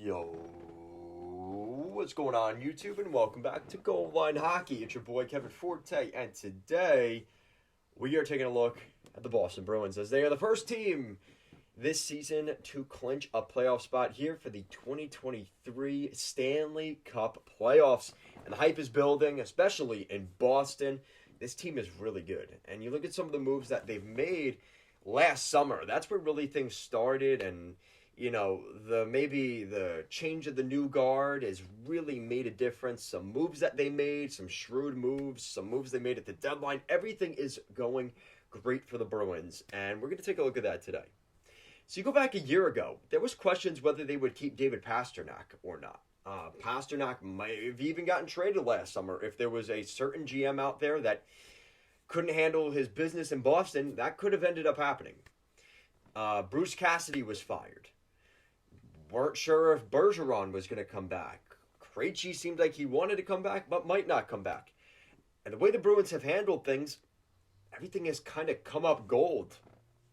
Yo, what's going on, YouTube? And welcome back to Goal Line Hockey. It's your boy Kevin Forte, and today we are taking a look at the Boston Bruins as they are the first team this season to clinch a playoff spot here for the 2023 Stanley Cup playoffs. And the hype is building, especially in Boston. This team is really good, and you look at some of the moves that they've made last summer. That's where really things started, and maybe the change of the new guard has really made a difference. Some moves that they made, some shrewd moves, some moves they made at the deadline. Everything is going great for the Bruins, and we're going to take a look at that today. So you go back a year ago, there was questions whether they would keep David Pastrnak or not. Pastrnak might have even gotten traded last summer if there was a certain GM out there that couldn't handle his business in Boston. That could have ended up happening. Bruce Cassidy was fired. Weren't sure if Bergeron was going to come back. Krejci seemed like he wanted to come back, but might not come back. And the way the Bruins have handled things, everything has kind of come up gold,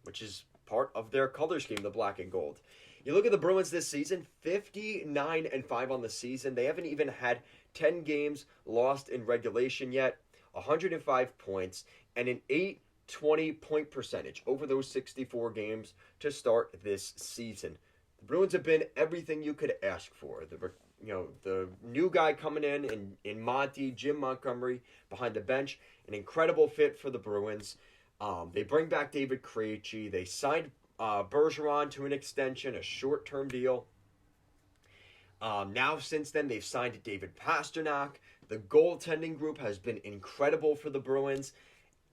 which is part of their color scheme, the black and gold. You look at the Bruins this season, 59-5 on the season. They haven't even had 10 games lost in regulation yet, 105 points, and an .820 point percentage over those 64 games to start this season. The Bruins have been everything you could ask for. The new guy coming in Monty, Jim Montgomery behind the bench, an incredible fit for the Bruins. They bring back David Krejci. They signed Bergeron to an extension, a short-term deal. Now, since then, they've signed David Pastrnak. The goaltending group has been incredible for the Bruins.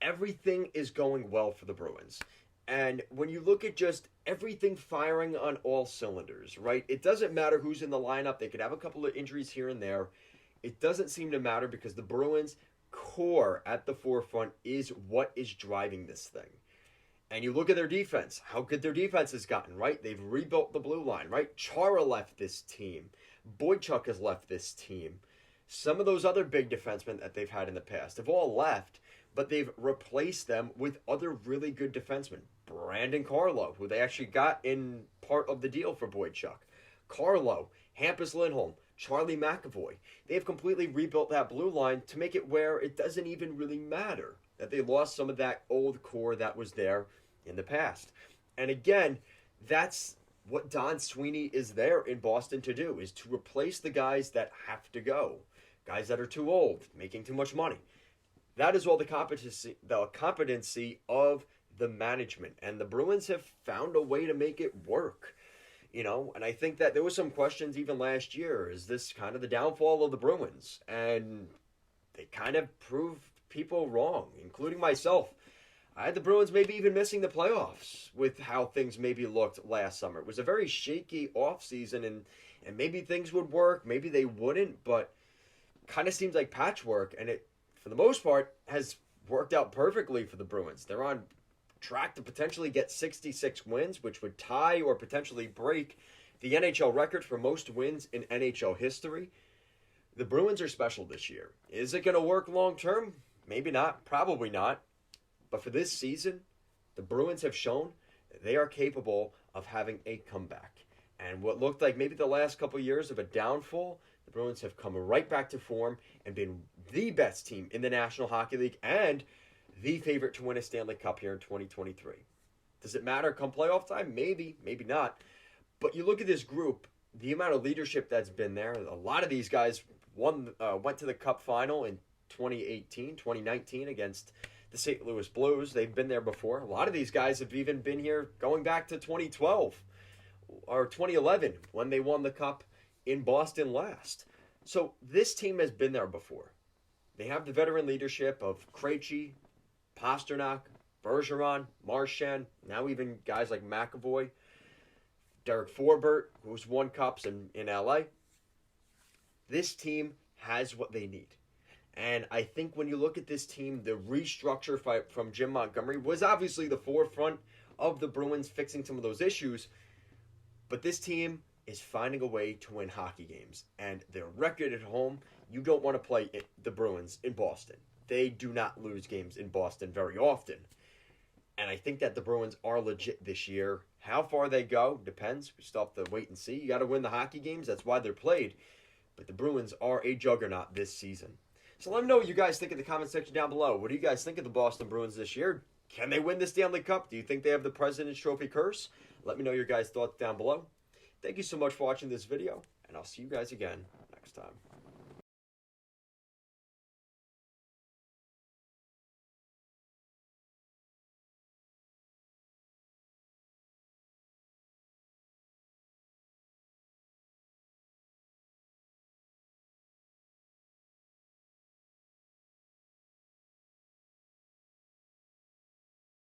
Everything is going well for the Bruins. And when you look at just everything firing on all cylinders, right? It doesn't matter who's in the lineup. They could have a couple of injuries here and there. It doesn't seem to matter because the Bruins' core at the forefront is what is driving this thing. And you look at their defense, how good their defense has gotten, right? They've rebuilt the blue line, right? Chara left this team. Boychuk has left this team. Some of those other big defensemen that they've had in the past have all left, but they've replaced them with other really good defensemen. Brandon Carlo, who they actually got in part of the deal for Boychuk. Carlo, Hampus Lindholm, Charlie McAvoy. They have completely rebuilt that blue line to make it where it doesn't even really matter that they lost some of that old core that was there in the past. And again, that's what Don Sweeney is there in Boston to do, is to replace the guys that have to go. Guys that are too old, making too much money. That is all the competency of the management. And the Bruins have found a way to make it work. And I think that there was some questions even last year. Is this kind of the downfall of the Bruins? And they kind of proved people wrong, including myself. I had the Bruins maybe even missing the playoffs with how things maybe looked last summer. It was a very shaky offseason, and maybe things would work, maybe they wouldn't, but kind of seems like patchwork, and it, for the most part, has worked out perfectly for the Bruins. They're on track to potentially get 66 wins, which would tie or potentially break the NHL record for most wins in NHL history. The Bruins are special this year. Is it going to work long term? Maybe not. Probably not. But for this season, the Bruins have shown they are capable of having a comeback. And what looked like maybe the last couple of years of a downfall, the Bruins have come right back to form and been the best team in the National Hockey League and the favorite to win a Stanley Cup here in 2023. Does it matter come playoff time? Maybe, maybe not. But you look at this group, the amount of leadership that's been there. A lot of these guys went to the Cup final in 2019 against the St. Louis Blues. They've been there before. A lot of these guys have even been here going back to 2012 or 2011 when they won the Cup in Boston last. So this team has been there before. They have the veteran leadership of Krejci, Pastrnak, Bergeron, Marchand, now even guys like McAvoy, Derek Forbort, who's won cups in LA. This team has what they need. And I think when you look at this team, the restructure fight from Jim Montgomery was obviously the forefront of the Bruins fixing some of those issues. But this team is finding a way to win hockey games. And their record at home, you don't want to play the Bruins in Boston. They do not lose games in Boston very often. And I think that the Bruins are legit this year, How far they go depends. We still have to wait and see. You got to win the hockey games. That's why they're played. But the Bruins are a juggernaut this season. So let me know what you guys think in the comment section down below. What do you guys think of the Boston Bruins this year? Can they win the Stanley Cup? Do you think they have the President's Trophy curse? Let me know your guys' thoughts down below. Thank you so much for watching this video, and I'll see you guys again next time.